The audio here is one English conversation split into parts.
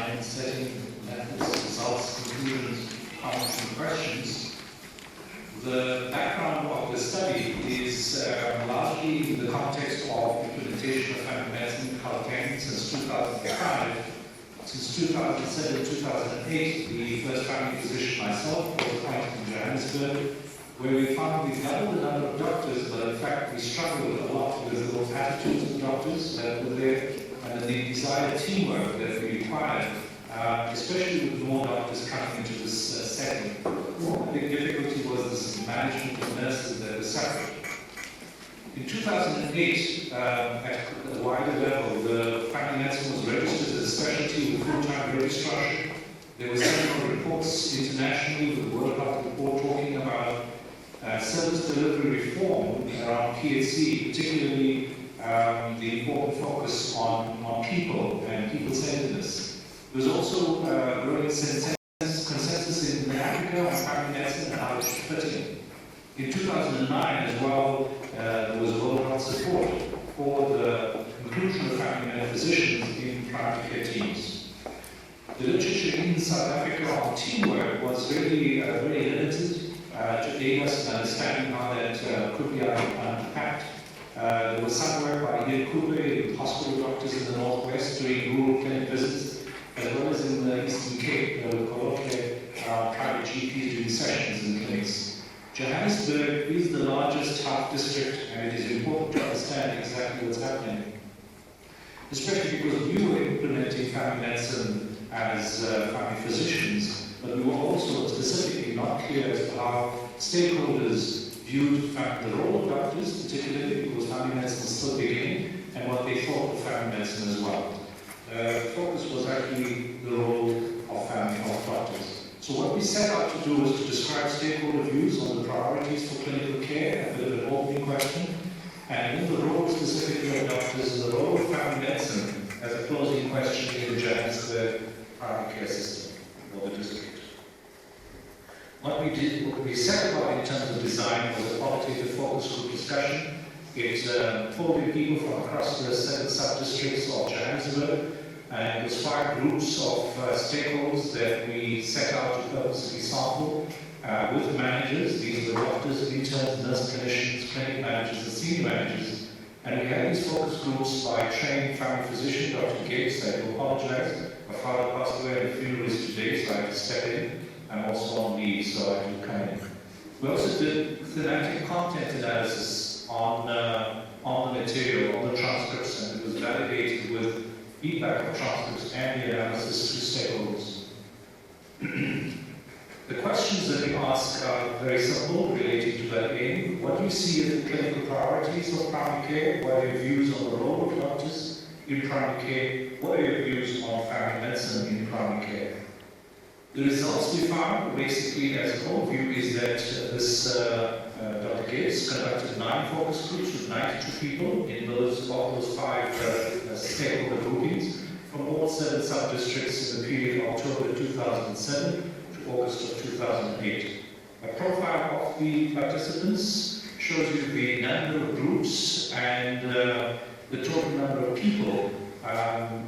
design and setting methods, results, conclusions, comments, and questions. The background of the study is largely in the context of implementation of family medicine in Gauteng since 2005. Since 2007-2008, the first family physician myself was appointed in Johannesburg, where we found we doubled the number of doctors, but in fact we struggled a lot with those attitudes of doctors that were there and the desired teamwork that we required, especially with more doctors coming into this setting. The big difficulty was this management of nurses that were suffering. In 2008, at a wider level, the family medicine was registered as a specialty with full-time registrar. There were several reports internationally, with the World Health Report talking about service delivery reform around PHC, particularly the important focus on people and people-centeredness. There was also growing consensus in Africa on family medicine and how it should fit in. In 2009 as well, there was World Health support for the inclusion of family medicine physicians in primary care teams. The literature in South Africa on teamwork was really very limited to aid us in understanding how that could be unpacked. There was some work by Ian Cooper with hospital doctors in the Northwest doing rural clinic visits, as well as in the Eastern Cape with private GPs doing sessions in clinics. Johannesburg is the largest health district, and it is important to understand exactly what's happening, especially because we were implementing family medicine as family physicians, but we were also specifically not clear as to how stakeholders viewed the role of doctors, particularly because family medicine was still beginning, and what they thought of family medicine as well. The focus was actually the role of family health doctors. So what we set out to do was to describe stakeholder views on the priorities for clinical care, a bit of an opening question, and in the role specifically of doctors and the role of family medicine as a closing question in the Johannesburg primary care system, or the district. What we set about in terms of design was a qualitative focus group discussion. It pulled in people from across the 7 sub-districts of Johannesburg, and it was 5 groups of stakeholders that we set out to purposely sample with managers. These are the doctors, interns, nurse clinicians, clinic managers, and senior managers. And we had these focus groups by trained family physician, Dr. Gates. I do apologize. My father passed away at the funeral today, so I had to step in. I'm also on leave, so I had to come in. We also did thematic content analysis on the material, on the transcripts, and it was validated with feedback of transcripts and the analysis to stakeholders. The questions that we ask are very simple, relating to that aim. What do you see as the clinical priorities of primary care? What are your views on the role of doctors in primary care? What are your views on family medicine in primary care? The results we found, basically as an overview, is that this Dr. Gates conducted 9 focus groups with 92 people in those 5 stakeholder groupings from all 7 sub-districts in the period October 2007 to August of 2008. A profile of the participants shows you the number of groups and the total number of people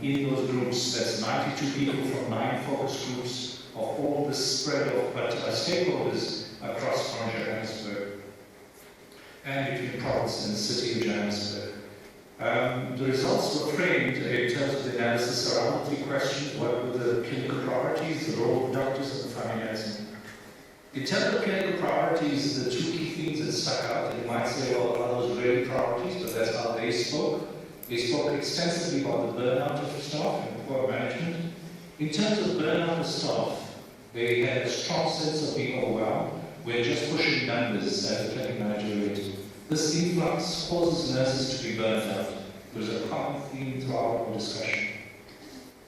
in those groups. That's 92 people from 9 focus groups of all the spread of stakeholders across from Johannesburg and between province and the city of Johannesburg. The results were framed in terms of the analysis around 3 questions. What were the clinical priorities, the role of doctors, and family medicine? In terms of clinical priorities, the 2 key things that stuck out, and you might say, well, are those really priorities? But that's how they spoke. They spoke extensively about the burnout of staff and poor management. In terms of burnout of staff, they had a strong sense of being overwhelmed. We're just pushing numbers, as the clinic manager rated. This influx causes nurses to be burnt out. There's a common theme throughout our discussion.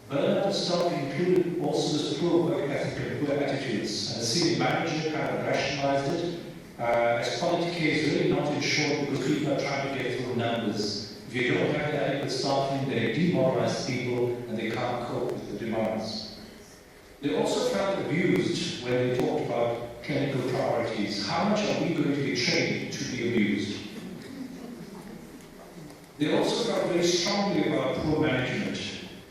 Burnout of staff included also this poor work ethic and poor attitudes. And the senior manager kind of rationalized it as quality care is really not ensured because people are trying to get through numbers. If you don't have adequate staffing, they demoralize people and they can't cope with the demands. They also felt abused when they talked about clinical priorities. How much are we going to be trained to be abused? They also felt very strongly about poor management.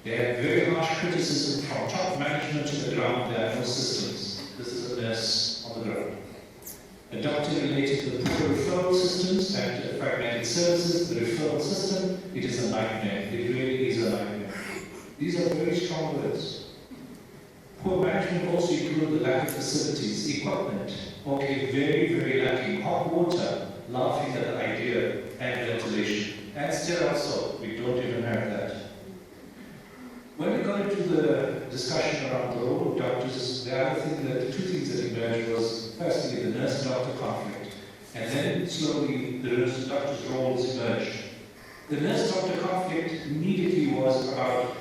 They have very harsh criticism from top management to the ground. There are no systems. This is a nurse on the ground. A doctor related to the poor referral systems and to fragmented services, the referral system, it is a nightmare. It really is a nightmare. These are very strong words. Poor management also include the lack of facilities, equipment, okay, very, very lacking. Hot water, laughing at the idea, and ventilation. And sterile soap, we don't even have that. When we got into the discussion around the role of doctors, the two things that emerged was, firstly, the nurse-doctor conflict, and then slowly the nurse-doctor's roles emerged. The nurse-doctor conflict immediately was about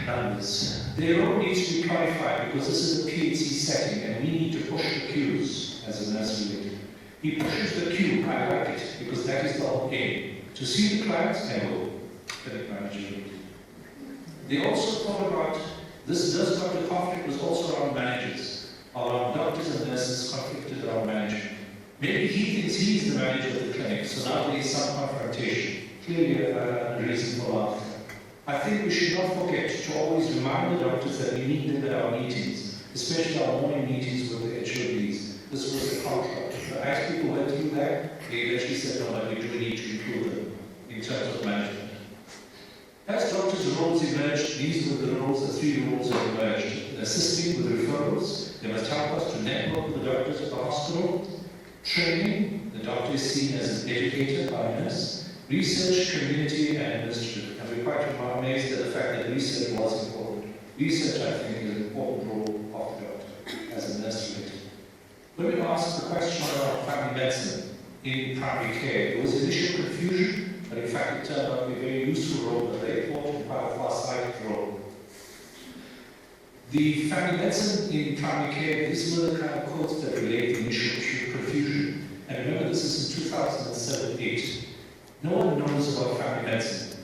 numbers. Their role needs to be clarified because this is a PhD setting and we need to push the queues as a nurse related. He pushes the queue, I like it, because that is the whole aim. To see the clients and go, clinic manager. They also thought about, this nurse-doctor conflict was also around managers, around doctors and nurses conflicted around management. Maybe he thinks he's the manager of the clinic, so now there is some confrontation. Clearly a reason for laughter. I think we should not forget to always remind the doctors that we need them at our meetings, especially our morning meetings with the HODs. This was the contract. But as people went through that, they eventually said, no, we do need to improve them in terms of management. As doctors' roles emerged, these were the roles, the three roles that emerged. Assisting with referrals, they must help us to network with the doctors at the hospital. Training, the doctor is seen as an educator by a nurse. Research, community, and administrative. And we're quite amazed at the fact that research was important. Research, I think, is an important role of the doctor as a nurse related. When we asked the question about family medicine in primary care, there was initial confusion, but in fact it turned out to be a very useful role, but they thought quite a far-sighted role. The family medicine in primary care, these were the kind of quotes that relate the initial confusion. And remember, this is in 2007-8. No one knows about family medicine.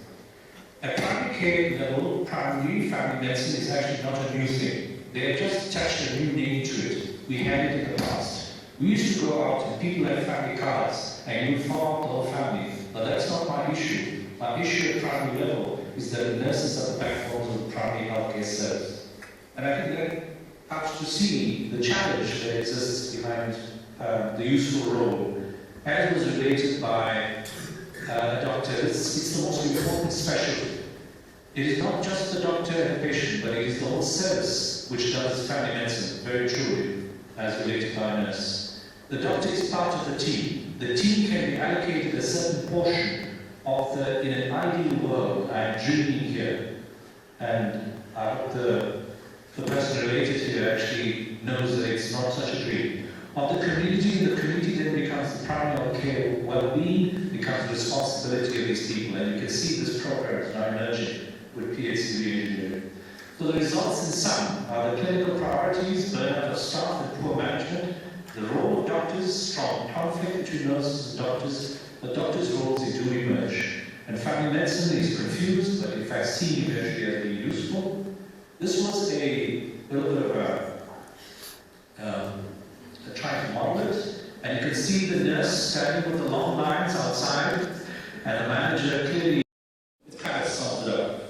At primary care level, primary family medicine is actually not a new thing. They have just attached a new name to it. We had it in the past. We used to go out and people had family cards and you would farm the whole family. But that's not my issue. My issue at primary level is that the nurses are the backbones of the primary healthcare service. And I think that helps to see the challenge that exists behind the useful role. As was related by a doctor, it's the most important specialty. It is not just the doctor and the patient, but it is the whole service which does family medicine, very truly, as related by a nurse. The doctor is part of the team. The team can be allocated a certain portion of the, in an ideal world, I am dreaming here, and I hope the person related here actually knows that it's not such a dream. Of the community then becomes the primary care well-being, becomes the responsibility of these people, and you can see this program is now emerging with PhD engineering. So the results in sum are the clinical priorities, burnout of staff and poor management, the role of doctors, strong conflict between nurses and doctors, the doctors' roles they do emerge. And family medicine is confused, but in fact seen eventually as being useful. This was a little bit of a trying to model it, and you can see the nurse standing with the long lines outside, and the manager clearly kind of sums it up.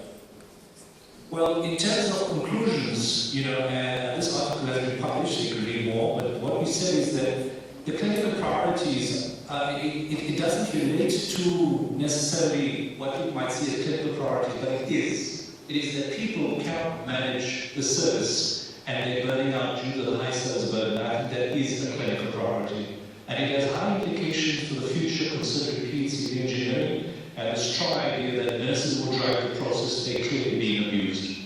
Well, in terms of conclusions, this article has been published, you can read more, but what we said is that the clinical priorities, it doesn't relate to necessarily what you might see as clinical priorities, but it is. It is that people cannot manage the service and they're burning out due to the high service burden. I think that is a clinical priority. And it has high implications for the future considering PhD engineering and the strong idea that nurses will drive the process they're clearly being abused.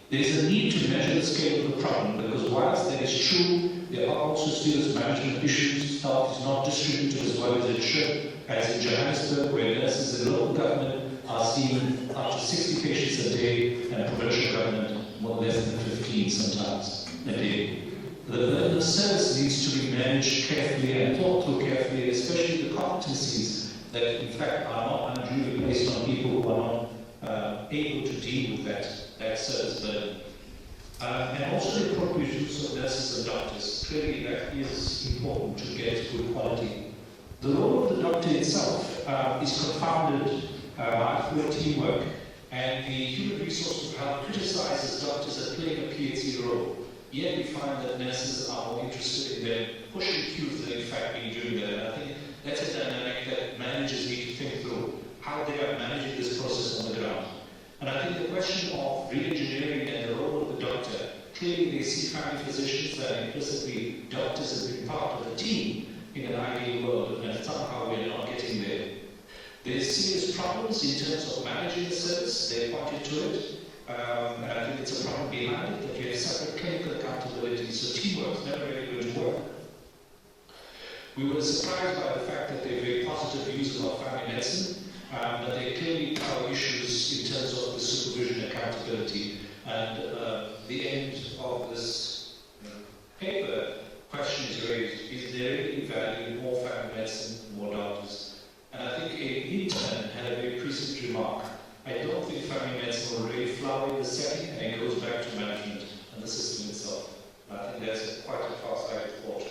There is a need to measure the scale of the problem because whilst that is true, there are also serious management issues. Staff is not distributed as well as it should, as in Johannesburg, where nurses in local government are seeing up to 60 patients a day and provincial government more less than 15 sometimes a day. The service needs to be managed carefully and thought through carefully, especially the competencies that in fact are not unduly based on people who are not able to deal with that service burden. And also the appropriate use of nurses and doctors. Clearly that is important to get good quality. The role of the doctor itself is confounded by poor teamwork And the Human Resources of Health criticizes doctors as playing a PhD role. Yet we find that nurses are more interested in their pushing cues than in fact being doing that. And I think that's a dynamic that managers need to think through, how they are managing this process on the ground. And I think the question of re-engineering and the role of the doctor, clearly they see family physicians that implicitly doctors as being part of the team in an ideal world, and somehow we're not getting there. There's serious problems in terms of managing the service. They pointed to it. And I think it's a problem behind it that you have separate clinical accountability, so teamwork is never really going to work. We were surprised by the fact that they have very positive views about family medicine, but they clearly cover issues in terms of the supervision and accountability. And the end of this paper, question is raised: is there any value in more family medicine, more doctors? And I think an intern had a very prescient remark. I don't think family medicine will really flower in the setting, and it goes back to management and the system itself. And I think that's quite a far-sighted thought.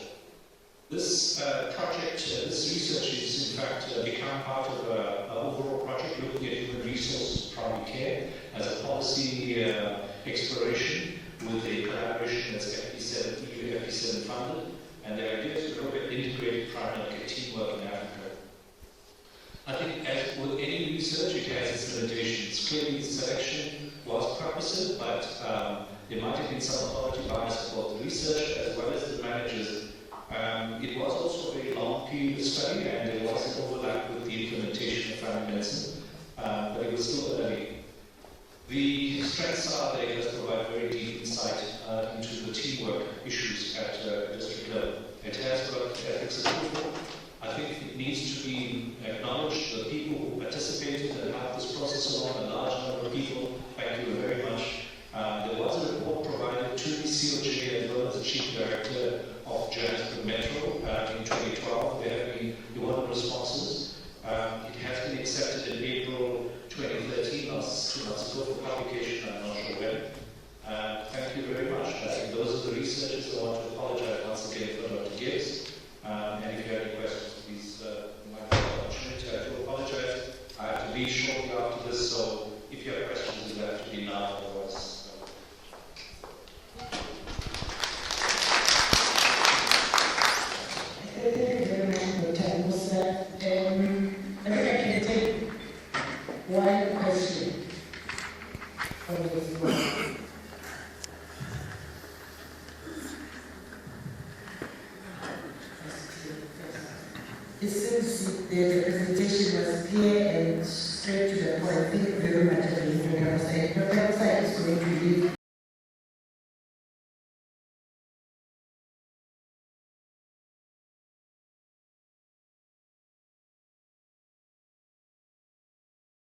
This project, this research is in fact become part of an overall project looking at human resources primary care as a policy exploration with a collaboration that's FP7, EU FP7 funded, and the idea is to look at integrated primary care teamwork in Africa. I think as with any research, it has its limitations. Clearly, the selection was purposive, but there might have been some authority bias about the research as well as the managers. It was also a very long period of study, and there was an overlap with the implementation of family medicine, but it was still early. The strengths are that it does provide very deep insight into the teamwork issues at district level. It has got ethics approval. I think it needs to be acknowledged, the people who participated and helped this process along, a large number of people, thank you very much. There was a report provided to the COJ as well as the Chief Director of Johannesburg Metro in 2012. There have been 100 responses. It has been accepted in April 2013, 2 months ago, for publication. I'm not sure when. Thank you very much. I think those are the researchers. I want to apologize once again for Dr. Gibbs. And if you have any questions, please, you might have an opportunity. I do apologize. I have to leave shortly after this, so if you have questions, it'll have to be now, otherwise. Thank you very much for your time, Moosas. I think I can take one question on this one. It seems the presentation was clear and straight to the point. Thank you very much, Dr. Moosas. Dr. Moosas is going to leave.